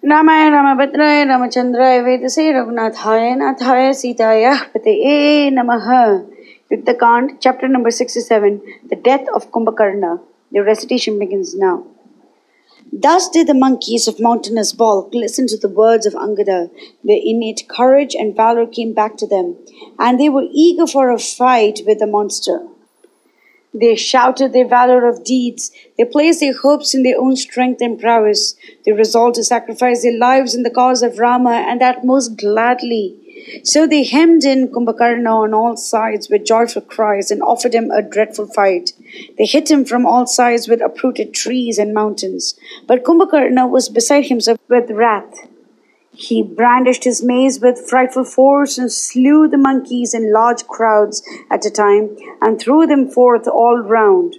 Ramaya Ramabhadraya Ramachandraya Vedase Raghunathaya Nathaya Sitaya Pataye Namaha. Yuddha chapter number 67, the death of Kumbhakarna. The recitation begins now. Thus did the monkeys of mountainous bulk listen to the words of Angada. Their innate courage and valor came back to them, and they were eager for a fight with the monster. They shouted their valor of deeds. They placed their hopes in their own strength and prowess. They resolved to sacrifice their lives in the cause of Rama, and that most gladly. So they hemmed in Kumbhakarna on all sides with joyful cries and offered him a dreadful fight. They hit him from all sides with uprooted trees and mountains. But Kumbhakarna was beside himself with wrath. He brandished his mace with frightful force and slew the monkeys in large crowds at a time and threw them forth all round.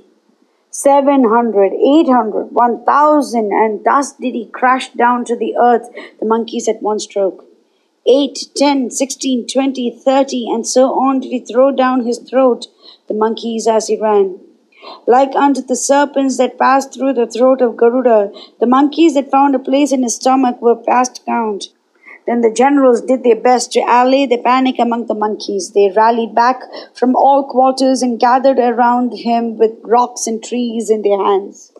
700, 800, 1,000, and thus did he crash down to the earth the monkeys at one stroke. 8, 10, 16, 20, 30, and so on did he throw down his throat the monkeys as he ran. Like unto the serpents that passed through the throat of Garuda, the monkeys that found a place in his stomach were past count. Then the generals did their best to allay the panic among the monkeys. They rallied back from all quarters and gathered around him with rocks and trees in their hands.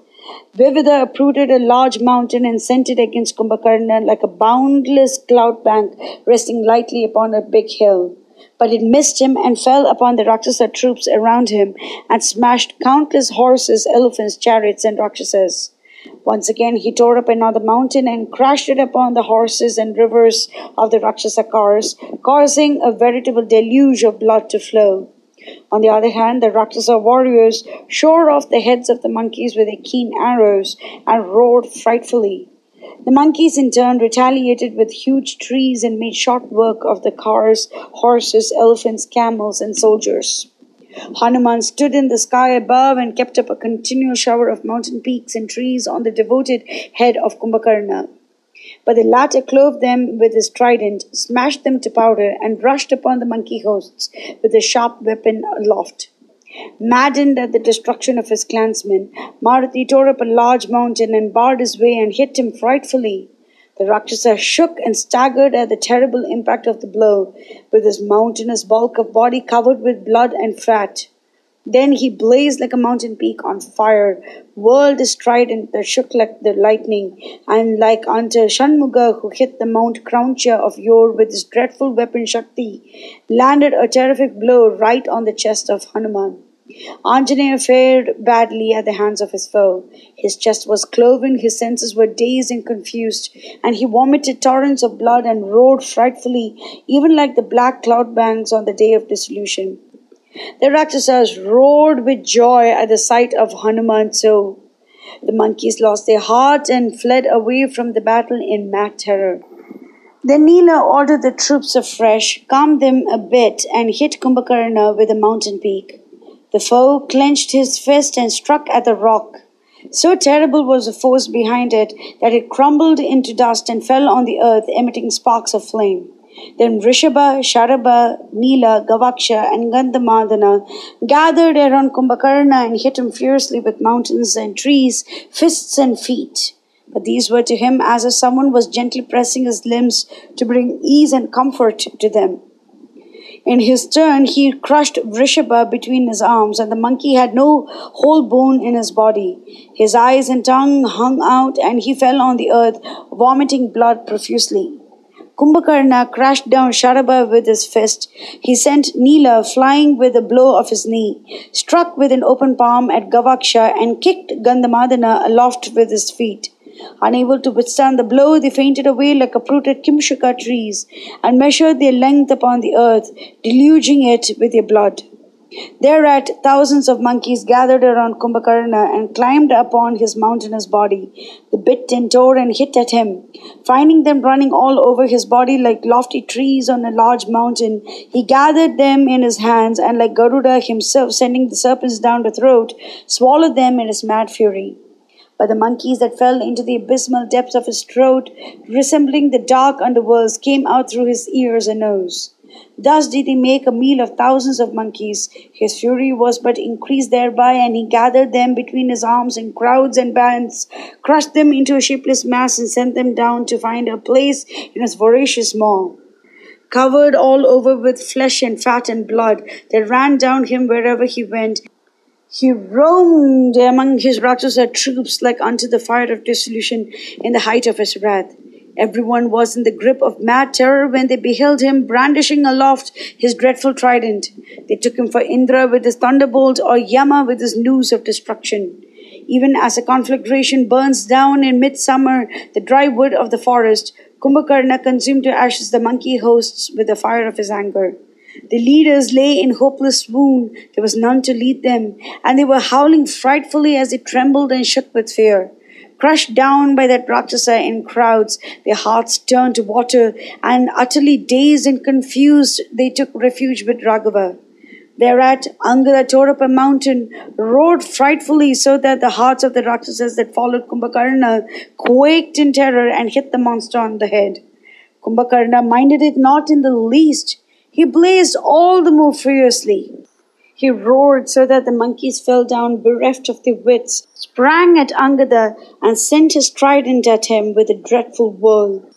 Yuddha uprooted a large mountain and sent it against Kumbhakarna like a boundless cloud bank resting lightly upon a big hill. But it missed him and fell upon the Rakshasa troops around him and smashed countless horses, elephants, chariots, and Rakshasas. Once again he tore up another mountain and crashed it upon the horses and rivers of the Rakshasa cars, causing a veritable deluge of blood to flow. On the other hand, the Rakshasa warriors shore off the heads of the monkeys with their keen arrows and roared frightfully. The monkeys in turn retaliated with huge trees and made short work of the cars, horses, elephants, camels, and soldiers. Hanuman stood in the sky above and kept up a continual shower of mountain peaks and trees on the devoted head of Kumbhakarna. But the latter clove them with his trident, smashed them to powder, and rushed upon the monkey hosts with a sharp weapon aloft. Maddened at the destruction of his clansmen, Maruti tore up a large mountain and barred his way and hit him frightfully. The Rakshasa shook and staggered at the terrible impact of the blow, with his mountainous bulk of body covered with blood and fat. Then he blazed like a mountain peak on fire, whirled his trident that shook like the lightning, and like unto Shanmuga who hit the Mount Krauncha of yore with his dreadful weapon Shakti, landed a terrific blow right on the chest of Hanuman. Anjaneya fared badly at the hands of his foe. His chest was cloven, his senses were dazed and confused, and he vomited torrents of blood and roared frightfully, even like the black cloud banks on the day of dissolution. The Rakshasas roared with joy at the sight of Hanuman so. The monkeys lost their hearts and fled away from the battle in mad terror. Then Nila ordered the troops afresh, calmed them a bit, and hit Kumbhakarna with a mountain peak. The foe clenched his fist and struck at the rock. So terrible was the force behind it that it crumbled into dust and fell on the earth, emitting sparks of flame. Then Rishabha, Sharabha, Nila, Gavaksha, and Gandhamadana gathered around Kumbhakarna and hit him fiercely with mountains and trees, fists and feet. But these were to him as if someone was gently pressing his limbs to bring ease and comfort to them. In his turn, he crushed Vrishabha between his arms, and the monkey had no whole bone in his body. His eyes and tongue hung out, and he fell on the earth, vomiting blood profusely. Kumbhakarna crashed down Sharabha with his fist. He sent Nila flying with a blow of his knee, struck with an open palm at Gavaksha, and kicked Gandhamadana aloft with his feet. Unable to withstand the blow, they fainted away like uprooted Kimshaka trees, and measured their length upon the earth, deluging it with their blood. Thereat, thousands of monkeys gathered around Kumbhakarna and climbed upon his mountainous body. They bit and tore and hit at him. Finding them running all over his body like lofty trees on a large mountain, he gathered them in his hands, and like Garuda himself sending the serpents down the throat, swallowed them in his mad fury. But the monkeys that fell into the abysmal depths of his throat, resembling the dark underworlds, came out through his ears and nose. Thus did he make a meal of thousands of monkeys. His fury was but increased thereby, and he gathered them between his arms in crowds and bands, crushed them into a shapeless mass, and sent them down to find a place in his voracious maw. Covered all over with flesh and fat and blood, that ran down him wherever he went. He roamed among his Rakshasa troops like unto the fire of dissolution in the height of his wrath. Everyone was in the grip of mad terror when they beheld him brandishing aloft his dreadful trident. They took him for Indra with his thunderbolt, or Yama with his noose of destruction. Even as a conflagration burns down in midsummer the dry wood of the forest, Kumbhakarna consumed to ashes the monkey hosts with the fire of his anger. The leaders lay in hopeless swoon, there was none to lead them, and they were howling frightfully as they trembled and shook with fear. Crushed down by that Rakshasa in crowds, their hearts turned to water, and utterly dazed and confused, they took refuge with Raghava. Thereat, Angada tore up a mountain, roared frightfully so that the hearts of the Rakshasas that followed Kumbhakarna quaked in terror and hit the monster on the head. Kumbhakarna minded it not in the least. He blazed all the more furiously. He roared so that the monkeys fell down bereft of their wits, sprang at Angada, and sent his trident at him with a dreadful whirl.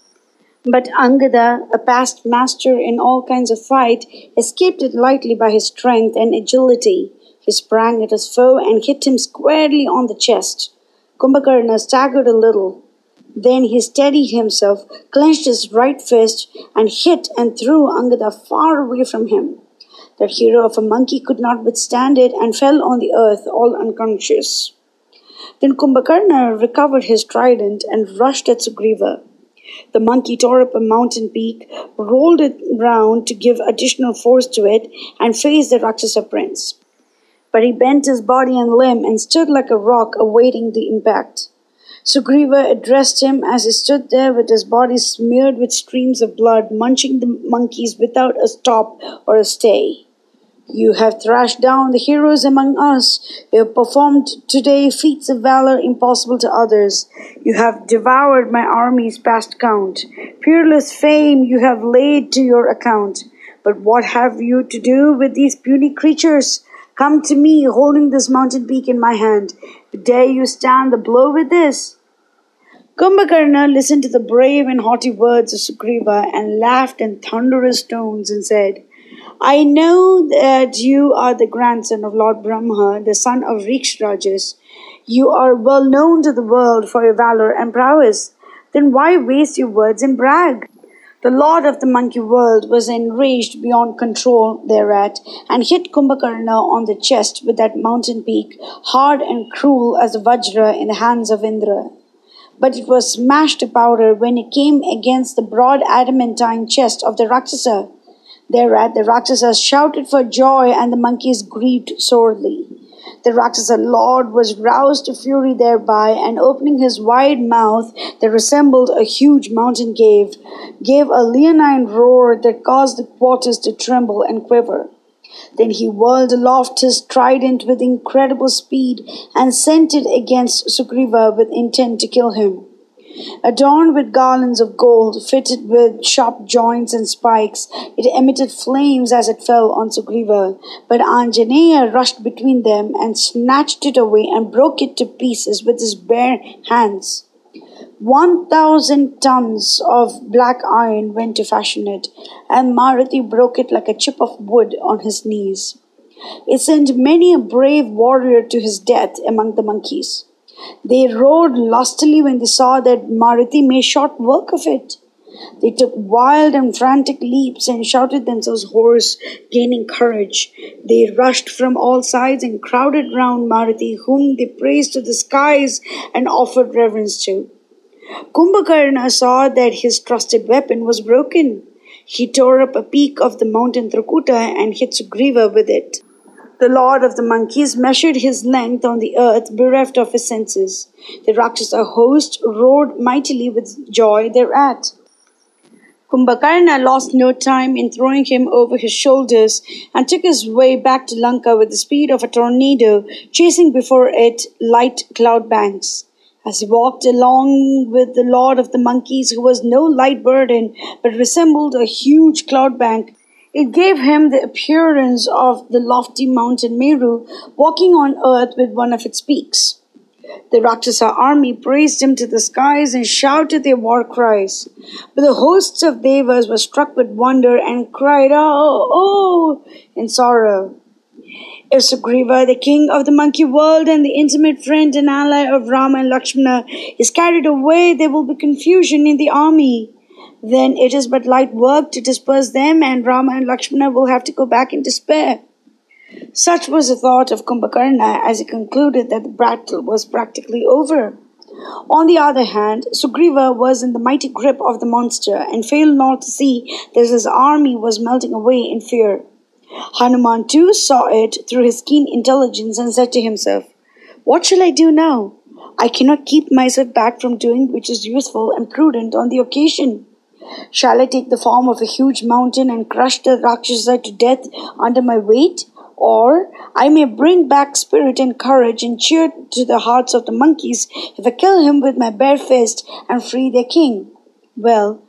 But Angada, a past master in all kinds of fight, escaped it lightly by his strength and agility. He sprang at his foe and hit him squarely on the chest. Kumbhakarna staggered a little. Then he steadied himself, clenched his right fist, and hit and threw Angada far away from him. That hero of a monkey could not withstand it and fell on the earth, all unconscious. Then Kumbhakarna recovered his trident and rushed at Sugriva. The monkey tore up a mountain peak, rolled it round to give additional force to it, and faced the Rakshasa prince. But he bent his body and limb and stood like a rock awaiting the impact. Sugriva addressed him as he stood there with his body smeared with streams of blood, munching the monkeys without a stop or a stay. You have thrashed down the heroes among us. You have performed today feats of valor impossible to others. You have devoured my armies past count. Peerless fame you have laid to your account. But what have you to do with these puny creatures? Come to me, holding this mountain peak in my hand. Dare you stand the blow with this? Kumbhakarna listened to the brave and haughty words of Sugriva and laughed in thunderous tones and said, I know that you are the grandson of Lord Brahma, the son of Rikshajas. You are well known to the world for your valor and prowess. Then why waste your words and brag? The lord of the monkey world was enraged beyond control thereat, and hit Kumbhakarna on the chest with that mountain peak, hard and cruel as the Vajra in the hands of Indra. But it was smashed to powder when it came against the broad adamantine chest of the Rakshasa. Thereat the Rakshasas shouted for joy, and the monkeys grieved sorely. The Rakshasa lord was roused to fury thereby, and opening his wide mouth that resembled a huge mountain cave, gave a leonine roar that caused the waters to tremble and quiver. Then he whirled aloft his trident with incredible speed, and sent it against Sugriva with intent to kill him. Adorned with garlands of gold, fitted with sharp joints and spikes, it emitted flames as it fell on Sugriva. But Anjaneya rushed between them and snatched it away and broke it to pieces with his bare hands. 1,000 tons of black iron went to fashion it, and Maruti broke it like a chip of wood on his knees. It sent many a brave warrior to his death among the monkeys. They roared lustily when they saw that Maruti made short work of it. They took wild and frantic leaps and shouted themselves hoarse, gaining courage. They rushed from all sides and crowded round Maruti, whom they praised to the skies and offered reverence to. Kumbhakarna saw that his trusted weapon was broken. He tore up a peak of the mountain Trakuta and hit Sugriva with it. The lord of the monkeys measured his length on the earth, bereft of his senses. The Rakshasa host roared mightily with joy thereat. Kumbhakarna lost no time in throwing him over his shoulders and took his way back to Lanka with the speed of a tornado, chasing before it light cloud banks. As he walked along with the lord of the monkeys, who was no light burden, but resembled a huge cloud bank, It gave him the appearance of the lofty mountain Meru walking on earth with one of its peaks. The Rakshasa army praised him to the skies and shouted their war cries. But the hosts of Devas were struck with wonder and cried, "Oh, oh," in sorrow. If Sugriva, the king of the monkey world and the intimate friend and ally of Rama and Lakshmana, is carried away, there will be confusion in the army. Then it is but light work to disperse them, and Rama and Lakshmana will have to go back in despair. Such was the thought of Kumbhakarna as he concluded that the battle was practically over. On the other hand, Sugriva was in the mighty grip of the monster and failed not to see that his army was melting away in fear. Hanuman too saw it through his keen intelligence and said to himself, "What shall I do now? I cannot keep myself back from doing which is useful and prudent on the occasion. Shall I take the form of a huge mountain and crush the Rakshasa to death under my weight? Or I may bring back spirit and courage and cheer to the hearts of the monkeys if I kill him with my bare fist and free their king. Well,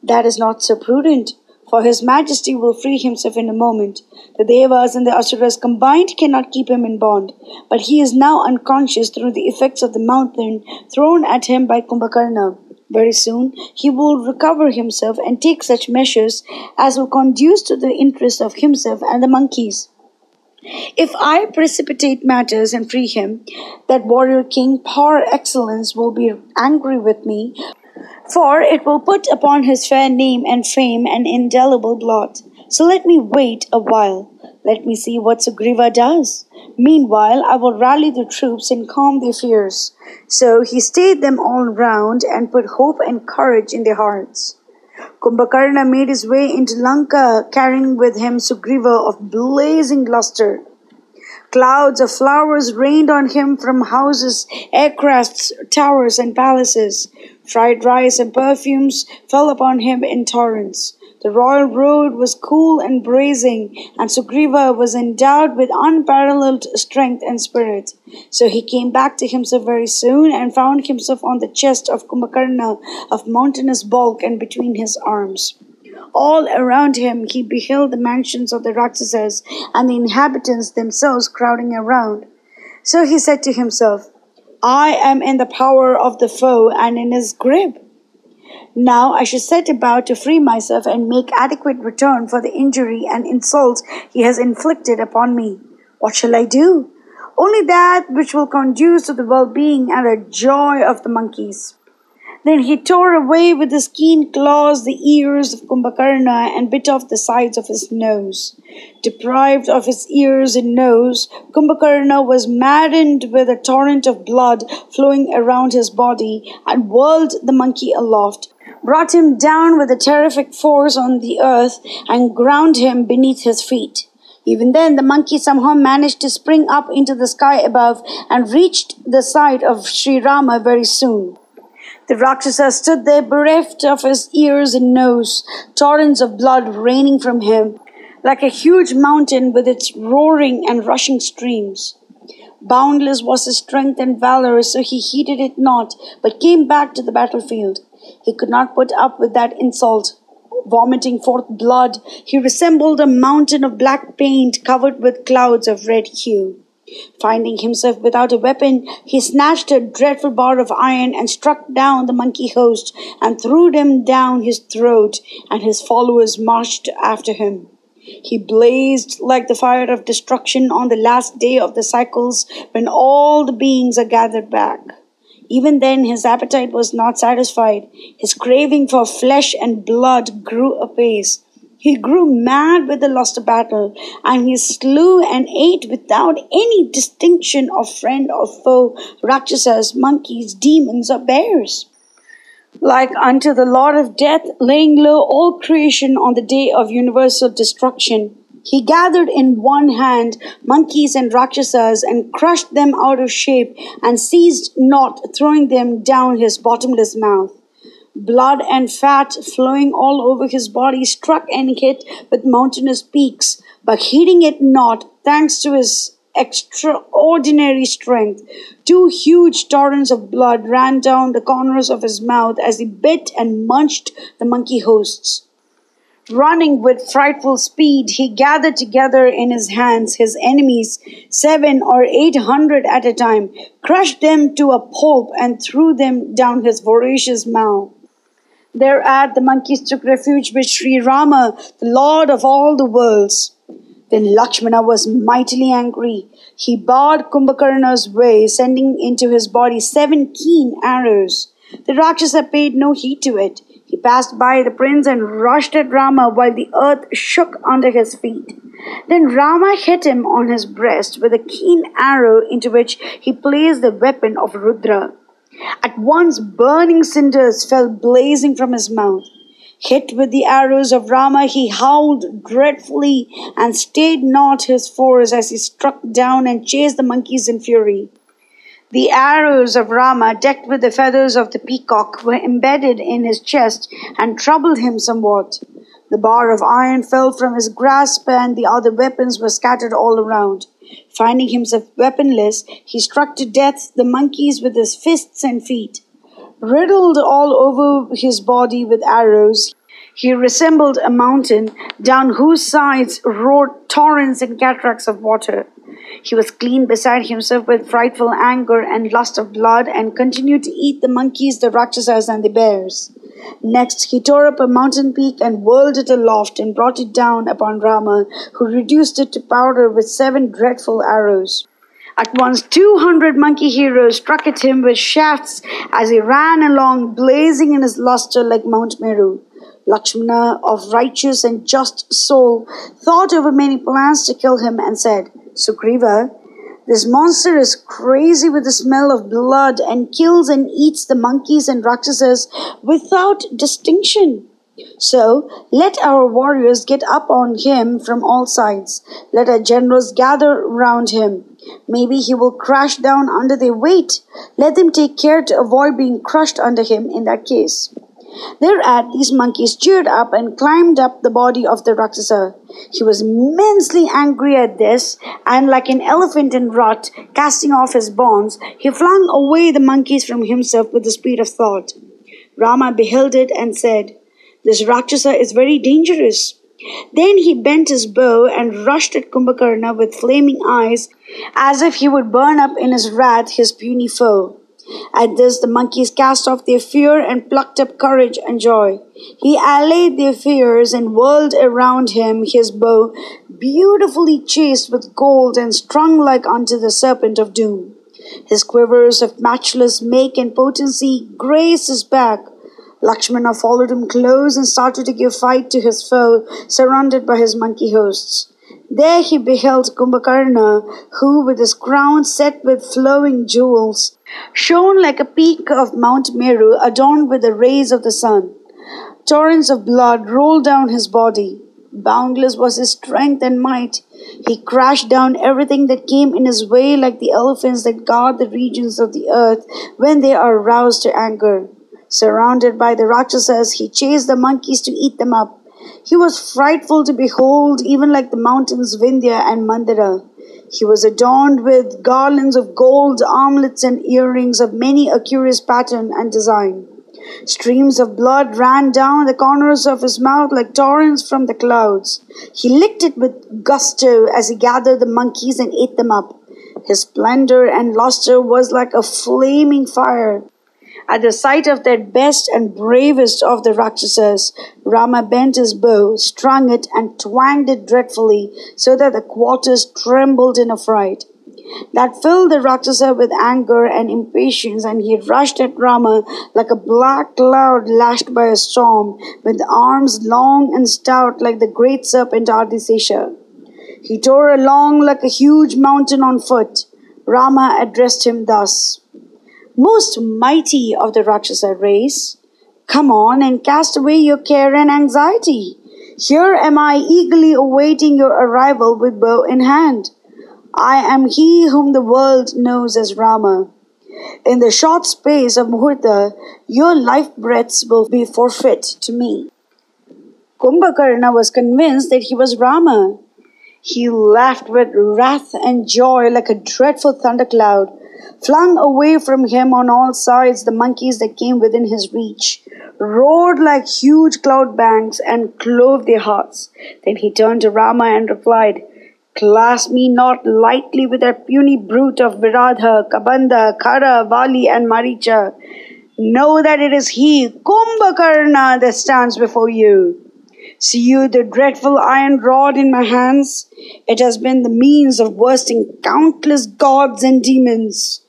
that is not so prudent, for his majesty will free himself in a moment. The Devas and the Asuras combined cannot keep him in bond, but he is now unconscious through the effects of the mountain thrown at him by Kumbhakarna. Very soon he will recover himself and take such measures as will conduce to the interest of himself and the monkeys. If I precipitate matters and free him, that warrior king par excellence will be angry with me, for it will put upon his fair name and fame an indelible blot. So let me wait a while. Let me see what Sugriva does. Meanwhile, I will rally the troops and calm their fears." So he stayed them all round and put hope and courage in their hearts. Kumbhakarna made his way into Lanka, carrying with him Sugriva of blazing luster. Clouds of flowers rained on him from houses, aircrafts, towers, and palaces. Fried rice and perfumes fell upon him in torrents. The royal road was cool and bracing, and Sugriva was endowed with unparalleled strength and spirit. So he came back to himself very soon and found himself on the chest of Kumbhakarna of mountainous bulk and between his arms. All around him he beheld the mansions of the Rakshasas and the inhabitants themselves crowding around. So he said to himself, "I am in the power of the foe and in his grip. Now I should set about to free myself and make adequate return for the injury and insults he has inflicted upon me. What shall I do? Only that which will conduce to the well-being and the joy of the monkeys." Then he tore away with his keen claws the ears of Kumbhakarna and bit off the sides of his nose. Deprived of his ears and nose, Kumbhakarna was maddened with a torrent of blood flowing around his body and whirled the monkey aloft, brought him down with a terrific force on the earth, and ground him beneath his feet. Even then, the monkey somehow managed to spring up into the sky above and reached the side of Sri Rama very soon. The Rakshasa stood there bereft of his ears and nose, torrents of blood raining from him, like a huge mountain with its roaring and rushing streams. Boundless was his strength and valor, so he heeded it not, but came back to the battlefield. He could not put up with that insult. Vomiting forth blood, he resembled a mountain of black paint covered with clouds of red hue. Finding himself without a weapon, he snatched a dreadful bar of iron and struck down the monkey host and threw them down his throat, and his followers marched after him. He blazed like the fire of destruction on the last day of the cycles when all the beings are gathered back. Even then his appetite was not satisfied. His craving for flesh and blood grew apace. He grew mad with the lust of battle, and he slew and ate without any distinction of friend or foe, Rakshasas, monkeys, demons, or bears. Like unto the Lord of Death, laying low all creation on the day of universal destruction, he gathered in one hand monkeys and Rakshasas and crushed them out of shape and ceased not throwing them down his bottomless mouth. Blood and fat flowing all over his body struck and hit with mountainous peaks, but heeding it not, thanks to his extraordinary strength, two huge torrents of blood ran down the corners of his mouth as he bit and munched the monkey hosts. Running with frightful speed, he gathered together in his hands his enemies, 700 or 800 at a time, crushed them to a pulp, and threw them down his voracious mouth. Thereat the monkeys took refuge with Sri Rama, the Lord of all the worlds. Then Lakshmana was mightily angry. He barred Kumbhakarna's way, sending into his body 7 keen arrows. The Rakshasa paid no heed to it. He passed by the prince and rushed at Rama while the earth shook under his feet. Then Rama hit him on his breast with a keen arrow into which he placed the weapon of Rudra. At once burning cinders fell blazing from his mouth. Hit with the arrows of Rama, he howled dreadfully and stayed not his force as he struck down and chased the monkeys in fury. The arrows of Rama, decked with the feathers of the peacock, were embedded in his chest and troubled him somewhat. The bar of iron fell from his grasp and the other weapons were scattered all around. Finding himself weaponless, he struck to death the monkeys with his fists and feet. Riddled all over his body with arrows, he resembled a mountain down whose sides roared torrents and cataracts of water. He was clean beside himself with frightful anger and lust of blood, and continued to eat the monkeys, the Rakshasas, and the bears. Next, he tore up a mountain peak and whirled it aloft and brought it down upon Rama, who reduced it to powder with 7 dreadful arrows. At once 200 monkey heroes struck at him with shafts as he ran along, blazing in his luster like Mount Meru. Lakshmana, of righteous and just soul, thought over many plans to kill him and said, Sugriva, this monster is crazy with the smell of blood and kills and eats the monkeys and Rakshasas without distinction. So let our warriors get up on him from all sides. Let our generals gather round him. Maybe he will crash down under their weight. Let them take care to avoid being crushed under him in that case. Thereat these monkeys cheered up and climbed up the body of the Rakshasa. He was immensely angry at this, and like an elephant in wrath, casting off his bonds, he flung away the monkeys from himself with the speed of thought. Rama beheld it and said, This Rakshasa is very dangerous. Then he bent his bow and rushed at Kumbhakarna with flaming eyes, as if he would burn up in his wrath his puny foe. At this the monkeys cast off their fear and plucked up courage and joy. He allayed their fears and whirled around him his bow, beautifully chased with gold and strung like unto the serpent of doom. His quivers of matchless make and potency grazed his back. Lakshmana followed him close and started to give fight to his foe, surrounded by his monkey hosts. There he beheld Kumbhakarna, who, with his crown set with flowing jewels, shone like a peak of Mount Meru adorned with the rays of the sun. Torrents of blood rolled down his body. Boundless was his strength and might. He crashed down everything that came in his way like the elephants that guard the regions of the earth when they are roused to anger. Surrounded by the Rakshasas, he chased the monkeys to eat them up. He was frightful to behold, even like the mountains Vindhya and Mandara. He was adorned with garlands of gold, armlets and earrings of many a curious pattern and design. Streams of blood ran down the corners of his mouth like torrents from the clouds. He licked it with gusto as he gathered the monkeys and ate them up. His splendor and luster was like a flaming fire. At the sight of that best and bravest of the Rakshasas, Rama bent his bow, strung it, and twanged it dreadfully, so that the quarters trembled in affright. That filled the Rakshasa with anger and impatience, and he rushed at Rama like a black cloud lashed by a storm, with arms long and stout like the great serpent Adisesha. He tore along like a huge mountain on foot. Rama addressed him thus, Most mighty of the Rakshasa race, come on and cast away your care and anxiety. Here am I eagerly awaiting your arrival with bow in hand. I am he whom the world knows as Rama. In the short space of Muhurta, your life breaths will be forfeit to me. Kumbhakarna was convinced that he was Rama. He laughed with wrath and joy like a dreadful thundercloud. flung away from him on all sides the monkeys that came within his reach, roared like huge cloud banks, and clove their hearts. Then he turned to Rama and replied, "Class me not lightly with that puny brute of Viradha, Kabanda, Khara, Vali, and Maricha. Know that it is he, Kumbhakarna, that stands before you. See you the dreadful iron rod in my hands? It has been the means of bursting countless gods and demons.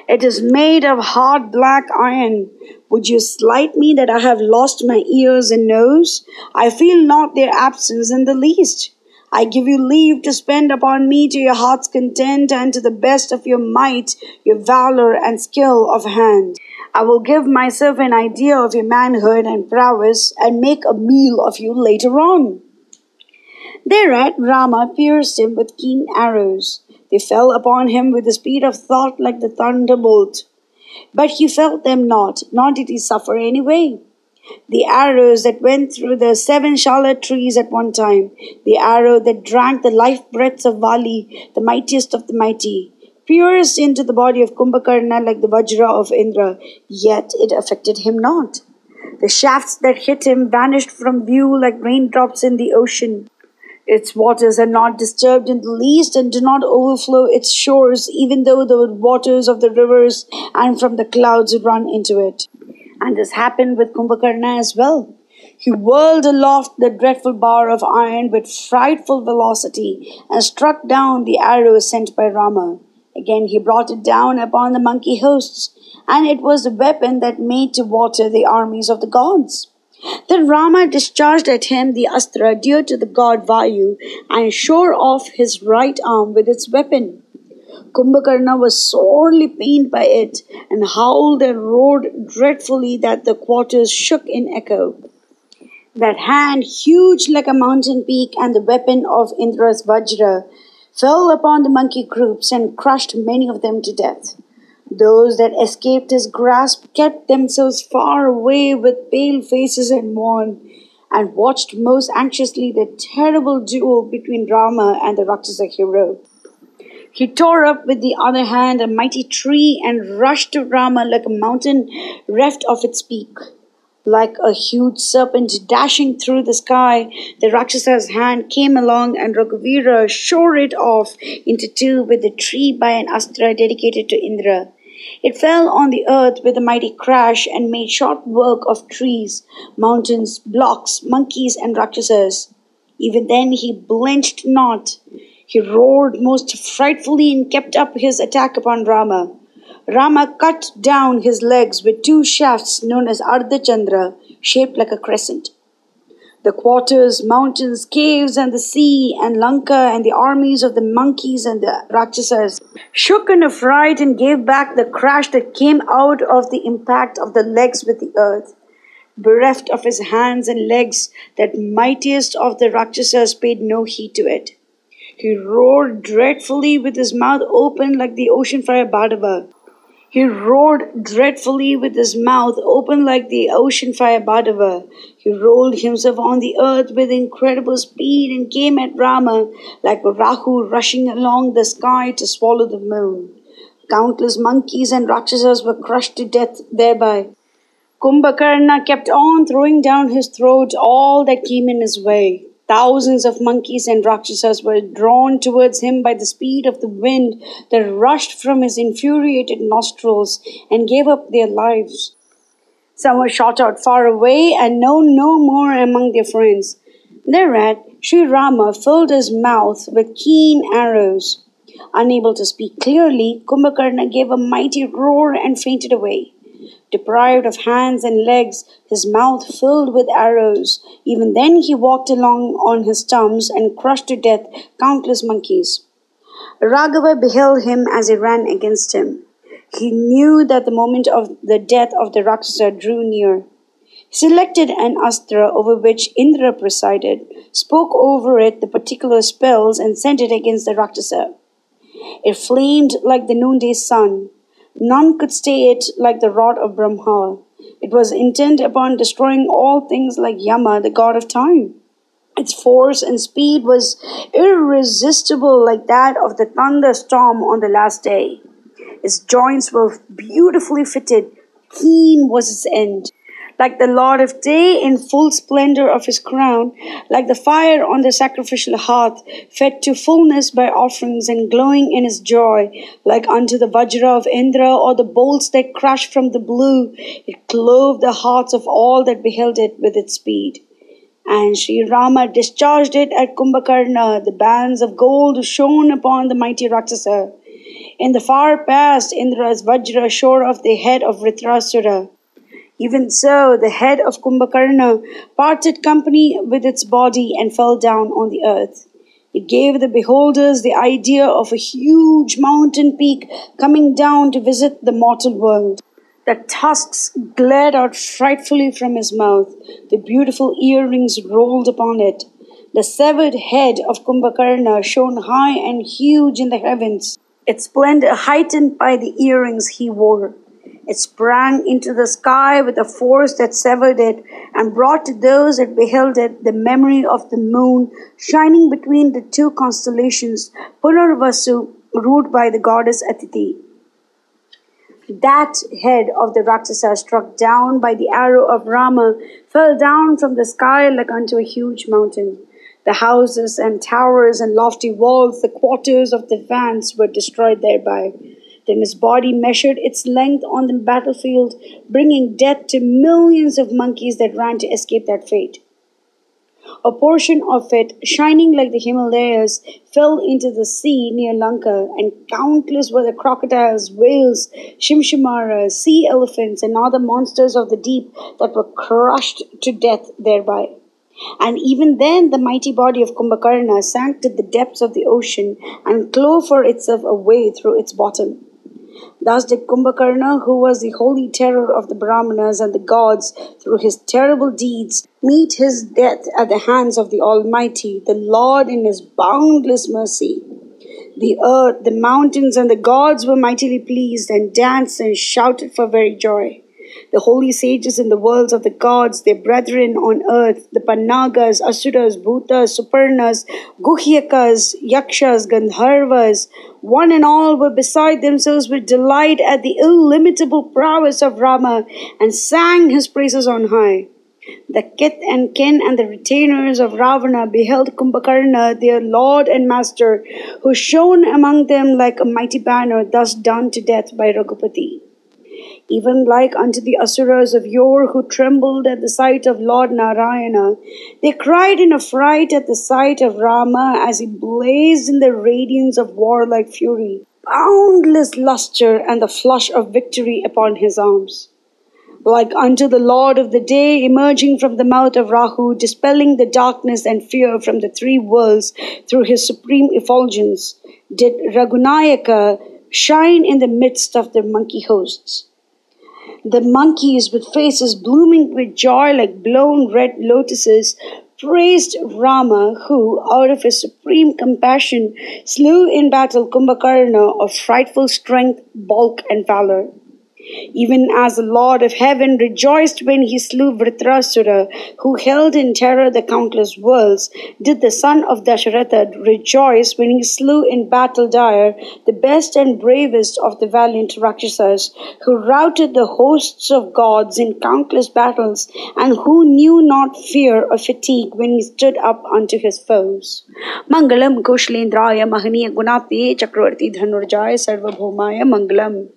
It is made of hard black iron. Would you slight me that I have lost my ears and nose? I feel not their absence in the least. I give you leave to spend upon me to your heart's content and to the best of your might, your valor and skill of hand. I will give myself an idea of your manhood and prowess and make a meal of you later on." Thereat Rama pierced him with keen arrows. They fell upon him with the speed of thought like the thunderbolt. But he felt them not, nor did he suffer any way. The arrows that went through the 7 shala trees at one time, the arrow that drank the life breaths of Vali, the mightiest of the mighty, pierced into the body of Kumbhakarna like the Vajra of Indra, yet it affected him not. The shafts that hit him vanished from view like raindrops in the ocean. Its waters are not disturbed in the least and do not overflow its shores, even though the waters of the rivers and from the clouds run into it. And this happened with Kumbhakarna as well. He whirled aloft the dreadful bar of iron with frightful velocity and struck down the arrow sent by Rama. Again he brought it down upon the monkey hosts, and it was the weapon that made to water the armies of the gods. Then Rama discharged at him the astra dear to the god Vayu and shore off his right arm with its weapon. Kumbhakarna was sorely pained by it and howled and roared dreadfully that the quarters shook in echo. That hand, huge like a mountain peak, and the weapon of Indra's Vajra, fell upon the monkey groups and crushed many of them to death. Those that escaped his grasp kept themselves far away with pale faces and mourned, and watched most anxiously the terrible duel between Rama and the Rakshasa hero. He tore up with the other hand a mighty tree and rushed to Rama like a mountain reft of its peak. Like a huge serpent dashing through the sky, the Rakshasa's hand came along and Raghuvira shore it off into two with the tree by an astra dedicated to Indra. It fell on the earth with a mighty crash and made short work of trees, mountains, blocks, monkeys, and Rakshasas. Even then he blenched not. He roared most frightfully and kept up his attack upon Rama. Rama cut down his legs with 2 shafts known as Ardhachandra, shaped like a crescent. The quarters, mountains, caves, and the sea, and Lanka, and the armies of the monkeys and the Rakshasas shook in a fright and gave back the crash that came out of the impact of the legs with the earth. Bereft of his hands and legs, that mightiest of the Rakshasas paid no heed to it. He roared dreadfully with his mouth open like the ocean fire Badava. He roared dreadfully with his mouth open like the ocean fire Badava. He rolled himself on the earth with incredible speed and came at Rama like a Rahu rushing along the sky to swallow the moon. Countless monkeys and Rakshasas were crushed to death thereby. Kumbhakarna kept on throwing down his throat all that came in his way. Thousands of monkeys and Rakshasas were drawn towards him by the speed of the wind that rushed from his infuriated nostrils and gave up their lives. Some were shot out far away and known no more among their friends. Thereat, Sri Rama filled his mouth with keen arrows. Unable to speak clearly, Kumbhakarna gave a mighty roar and fainted away. Deprived of hands and legs, his mouth filled with arrows, even then he walked along on his thumbs and crushed to death countless monkeys. Raghava beheld him as he ran against him. He knew that the moment of the death of the Rakshasa drew near. He selected an astra over which Indra presided, spoke over it the particular spells, and sent it against the Rakshasa. It flamed like the noonday sun. None could stay it like the rod of Brahma. It was intent upon destroying all things like Yama, the god of time. Its force and speed was irresistible like that of the thunderstorm on the last day. Its joints were beautifully fitted, keen was its end. Like the Lord of Day in full splendor of his crown, like the fire on the sacrificial hearth, fed to fullness by offerings and glowing in his joy, like unto the Vajra of Indra or the bolts that crash from the blue, it clove the hearts of all that beheld it with its speed. And Sri Rama discharged it at Kumbhakarna. The bands of gold shone upon the mighty Rakshasa. In the far past, Indra's Vajra shore off the head of Vritrasura. Even so, the head of Kumbhakarna parted company with its body and fell down on the earth. It gave the beholders the idea of a huge mountain peak coming down to visit the mortal world. The tusks glared out frightfully from his mouth. The beautiful earrings rolled upon it. The severed head of Kumbhakarna shone high and huge in the heavens, its splendor heightened by the earrings he wore. It sprang into the sky with a force that severed it and brought to those that beheld it the memory of the moon shining between the two constellations, Punarvasu, ruled by the goddess Aditi. That head of the Rakshasa, struck down by the arrow of Rama, fell down from the sky like unto a huge mountain. The houses and towers and lofty walls, the quarters of the vans, were destroyed thereby. Then his body measured its length on the battlefield, bringing death to millions of monkeys that ran to escape that fate. A portion of it, shining like the Himalayas, fell into the sea near Lanka, and countless were the crocodiles, whales, shimshamaras, sea elephants, and other monsters of the deep that were crushed to death thereby. And even then the mighty body of Kumbhakarna sank to the depths of the ocean and clove for itself a way through its bottom. Thus did Kumbhakarna, who was the holy terror of the Brahmanas and the gods, through his terrible deeds, meet his death at the hands of the Almighty, the Lord in his boundless mercy. The earth, the mountains, and the gods were mightily pleased and danced and shouted for very joy. The holy sages in the worlds of the gods, their brethren on earth, the Panagas, Asuras, Bhutas, Suparnas, Guhyakas, Yakshas, Gandharvas, one and all were beside themselves with delight at the illimitable prowess of Rama and sang his praises on high. The kith and kin and the retainers of Ravana beheld Kumbhakarna, their lord and master, who shone among them like a mighty banner, thus done to death by Raghupati. Even like unto the Asuras of yore who trembled at the sight of Lord Narayana, they cried in affright at the sight of Rama as he blazed in the radiance of warlike fury, boundless lustre and the flush of victory upon his arms. Like unto the Lord of the Day emerging from the mouth of Rahu, dispelling the darkness and fear from the three worlds through his supreme effulgence, did Raghunayaka shine in the midst of the monkey hosts. The monkeys, with faces blooming with joy like blown red lotuses, praised Rama, who, out of his supreme compassion, slew in battle Kumbhakarna of frightful strength, bulk, and valor. Even as the Lord of heaven rejoiced when he slew Vritrasura, who held in terror the countless worlds, did the son of Dasharatha rejoice when he slew in battle dire the best and bravest of the valiant Rakshasas, who routed the hosts of gods in countless battles, and who knew not fear or fatigue when he stood up unto his foes. Mangalam Kushlendraya Mahaniya Gunapte Chakravarti Dhanurjaya Sarvabhaumaya Mangalam.